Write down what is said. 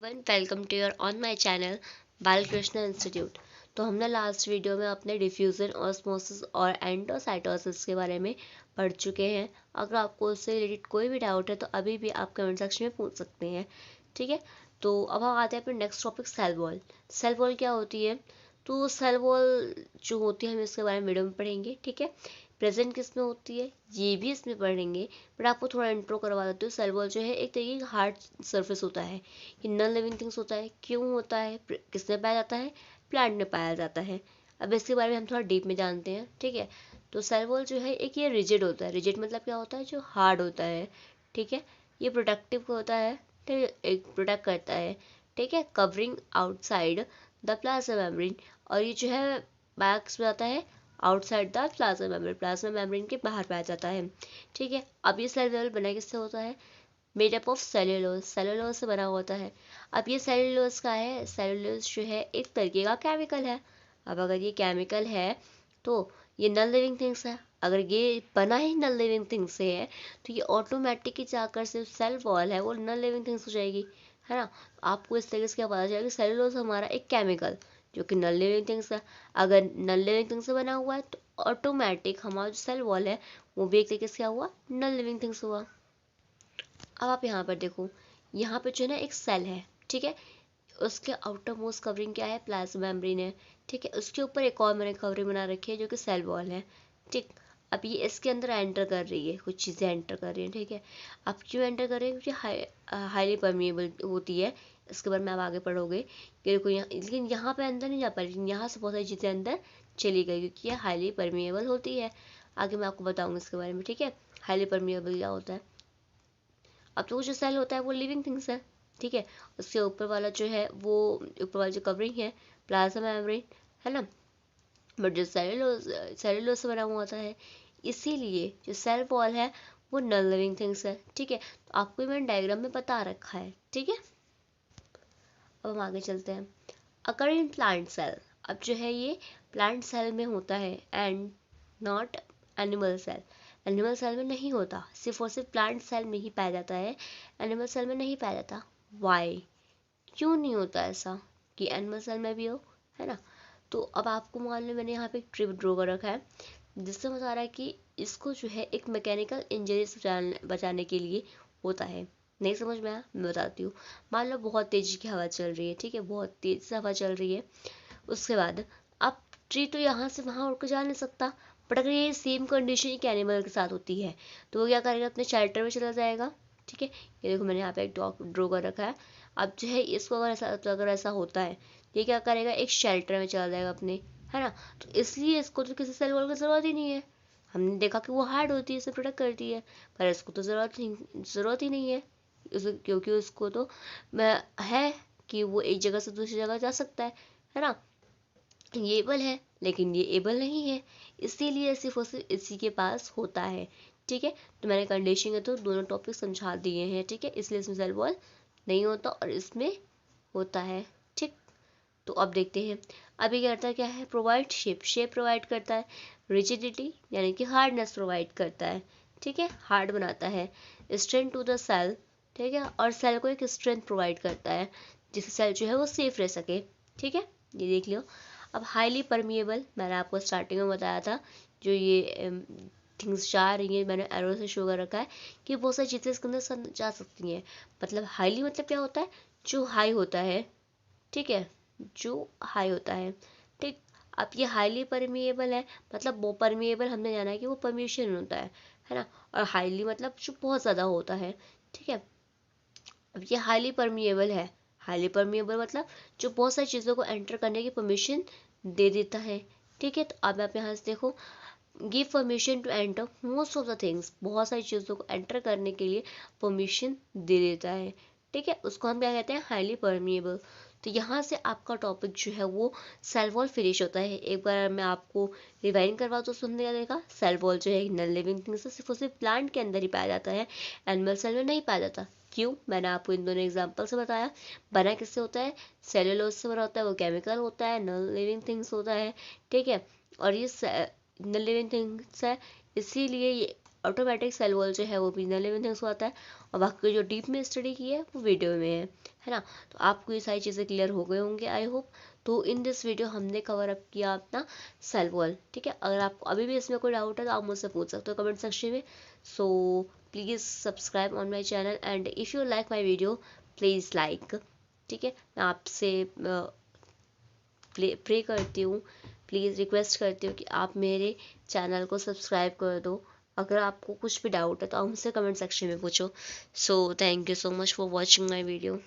Welcome to your on my channel Balkrishna institute. तो हमने last video में अपने डिफ्यूजन ऑस्मोसिस और एंडोसाइटोसिस के बारे में पढ़ चुके हैं। अगर आपको उससे रिलेटेड कोई भी डाउट है तो अभी भी आप कमेंट सेक्शन में पूछ सकते हैं। ठीक है, तो अब हम आते हैं अपने next topic cell wall. Cell wall क्या होती है? तो सेल वॉल जो होती है हम इसके बारे में वीडियो में पढ़ेंगे। ठीक है, प्रेजेंट किस में होती है ये भी इसमें पढ़ेंगे, बट आपको थोड़ा इंट्रो करवा देती हूँ। सेल वॉल जो है एक तरीके का हार्ड सरफेस होता है। ये नॉन लिविंग थिंग्स होता है। क्यों होता है, किसमें पाया जाता है? प्लांट में पाया जाता है। अब इसके बारे में हम थोड़ा डीप में जानते हैं। ठीक है, तो सेल वॉल जो है एक ये रिजिड होता है। रिजिड मतलब क्या होता है? जो हार्ड होता है। ठीक है, ये प्रोटेक्टिव होता है। ठीक है, एक प्रोटेक्ट करता है। ठीक है, covering outside the plasma membrane. और ये जो है बैक्स में आता है outside the plasma membrane. Plasma membrane के बाहर पाया जाता है। ठीक है, अब ये सेल वॉल बना किससे होता है? Made up of cellulose. Cellulose से बना होता है। अब ये सेलुलोज का है, सेलुलोज जो है एक तरीके का केमिकल है। अब अगर ये केमिकल है तो ये नॉन लिविंग थिंग्स है। अगर ये बना ही नॉन लिविंग थिंग्स से है तो ये ऑटोमेटिक ही जाकर से सेल वॉल है वो नॉन लिविंग थिंग्स हो जाएगी, है ना। आपको इस तरीके से क्या पता चलेगा कि सेलुलोज हमारा एक केमिकल जो कि नॉन लिविंग थिंग्स है। अगर नॉन लिविंग थिंग्स से बना हुआ है तो ऑटोमेटिक हमारा जो सेल वॉल है वो भी एक तरीके से क्या हुआ? नॉन लिविंग थिंग्स हुआ। अब आप यहाँ पर देखो, यहाँ पे जो है ना एक सेल है। ठीक है, उसके आउटर मोस्ट कवरिंग क्या है? प्लाज्मा मेम्ब्रेन है। ठीक है, उसके ऊपर एक और मैंने कवरिंग बना रखी है जो कि सेल वॉल है। ठीक, अब ये इसके अंदर एंटर कर रही है, कुछ चीज़ें एंटर कर रही हैं। ठीक है, अब क्यों एंटर कर रही है? क्योंकि हाईली परमिएबल होती है। इसके बारे में आप आगे पढ़ोगे कि देखो यहाँ, लेकिन यहाँ पे अंदर नहीं जा पा रही, लेकिन यहाँ से बहुत सारी चीज़ें अंदर चली गई क्योंकि ये हाईली परमिएबल होती है। आगे मैं आपको बताऊँगी इसके बारे में। ठीक है, हाईली परमिएबल क्या होता है। अब तो वो जो सेल होता है वो लिविंग थिंग्स है। ठीक है, उसके ऊपर वाला जो है वो ऊपर वाला जो कवरिंग है प्लाज्मा मेम्ब्रेन, है ना। बट जो सेलुलोज से बना हुआ होता है, इसीलिए जो सेल वॉल है वो नॉन लिविंग थिंग्स है। ठीक है, तो आपको मैंने डायग्राम में बता रखा है। ठीक है, अब हम आगे चलते हैं। Occur in plant cell. अब जो है ये प्लांट सेल में होता है and not animal cell. Animal cell में नहीं होता, सिर्फ और सिर्फ प्लांट सेल में ही पाया जाता है। एनिमल सेल में नहीं पाया जाता। वाई? क्यों नहीं होता ऐसा कि एनिमल सेल में भी हो, है ना। तो अब आपको मान लो मैंने यहाँ पे एक ट्रिप ड्रॉ कर रखा है जिससे बता रहा है कि इसको जो है एक मैकेनिकल इंजरी से बचाने के लिए होता है। नहीं समझ में आया? मैं बताती हूँ। मान लो बहुत तेजी की हवा चल रही है। ठीक है, बहुत तेज से हवा चल रही है। उसके बाद अब ट्री तो यहाँ से वहाँ उड़ के जा नहीं सकता, बट अगर ये सेम कंडीशन एक एनिमल के साथ होती है तो वो क्या करेगा? अपने शेल्टर में चला जाएगा। ठीक है, ये देखो मैंने यहाँ पे एक डॉग ड्रॉ कर रखा है। अब जो है इसको अगर ऐसा होता है ये क्या करेगा? एक शेल्टर में चला जाएगा अपने, है ना। तो इसलिए इसको तो किसी सेल वॉल की ज़रूरत ही नहीं है। हमने देखा कि वो हार्ड होती है, इसे प्रोटेक्ट करती है, पर इसको तो ज़रूरत ही नहीं है। क्योंकि उसको तो है कि वो एक जगह से दूसरी जगह जा सकता है ना। ये एबल है लेकिन ये एबल नहीं है, इसीलिए सिर्फ और सिर्फ इसी के पास होता है। ठीक है, तो मैंने कंडीशन है तो दोनों टॉपिक समझा दिए हैं। ठीक है, इसलिए इसमें सेल वॉल नहीं होता और इसमें होता है। ठीक, तो अब देखते हैं। अभी क्या करता है? क्या है? Provide shape. शेप प्रोवाइड करता है। रिजिडिटी यानी कि हार्डनेस प्रोवाइड करता है। ठीक है, हार्ड बनाता है। Strength to the cell. ठीक है, और सेल को एक स्ट्रेंथ प्रोवाइड करता है जिससे सेल जो है वो सेफ रह सके। ठीक है, ये देख लियो। अब हाईली परमिएबल मैंने आपको स्टार्टिंग में बताया था। जो ये थिंग्स जा रही हैं, मैंने एरो से शो कर रखा है कि बहुत सारी चीज़ें इसके अंदर जा सकती हैं। मतलब हाईली मतलब क्या होता है? जो हाई होता है। ठीक है, जो हाई होता है। ठीक, अब ये हाईली परमिएबल है मतलब वो परमिएबल हमने जाना है कि वो परमिशन होता है ना। और हाईली मतलब जो बहुत ज़्यादा होता है। ठीक है, अब ये हाईली परमिएबल है। हाईली परमिएबल मतलब जो बहुत सारी चीज़ों को एंटर करने की परमिशन दे देता है। ठीक है, तो अब आप यहाँ से देखो, give permission to enter most of the things. बहुत सारी चीज़ों को एंटर करने के लिए परमिशन दे देता है। ठीक है, उसको हम क्या कहते हैं? Highly permeable. तो यहाँ से आपका टॉपिक जो है वो सेल वॉल फिनिश होता है। एक बार मैं आपको रिवाइंड करवा तो सुनने देगा। सेल वॉल जो है नॉन लिविंग थिंग्स से सिर्फ और सिर्फ प्लांट के अंदर ही पाया जाता है, एनिमल सेल में नहीं पाया जाता। क्यों? मैंने आपको इन दोनों एग्जाम्पल से बताया। बना किससे होता है? सेलुलोज से बना होता है, वो केमिकल होता है, नॉन लिविंग थिंग्स होता है। ठीक है, और ये नॉन लिविंग थिंग्स है, इसीलिए ये ऑटोमेटिक सेल वॉल जो है वो भी नल इवन थिंग्स को आता है, और बाकी जो डीप में स्टडी की है वो वीडियो में है ना। तो आपको ये सारी चीज़ें क्लियर हो गए होंगे आई होप। तो इन दिस वीडियो हमने कवर अप किया अपना सेल वॉल, ठीक है। अगर आपको अभी भी इसमें कोई डाउट है तो आप मुझसे पूछ सकते हो कमेंट सेक्शन में। So please subscribe on my channel and if you like my video please like, ठीक है। मैं आपसे प्रे करती हूँ, प्लीज़ रिक्वेस्ट करती हूँ कि आप मेरे चैनल को सब्सक्राइब कर दो। अगर आपको कुछ भी डाउट है तो आप मुझसे कमेंट सेक्शन में पूछो। So thank you so much for watching my video.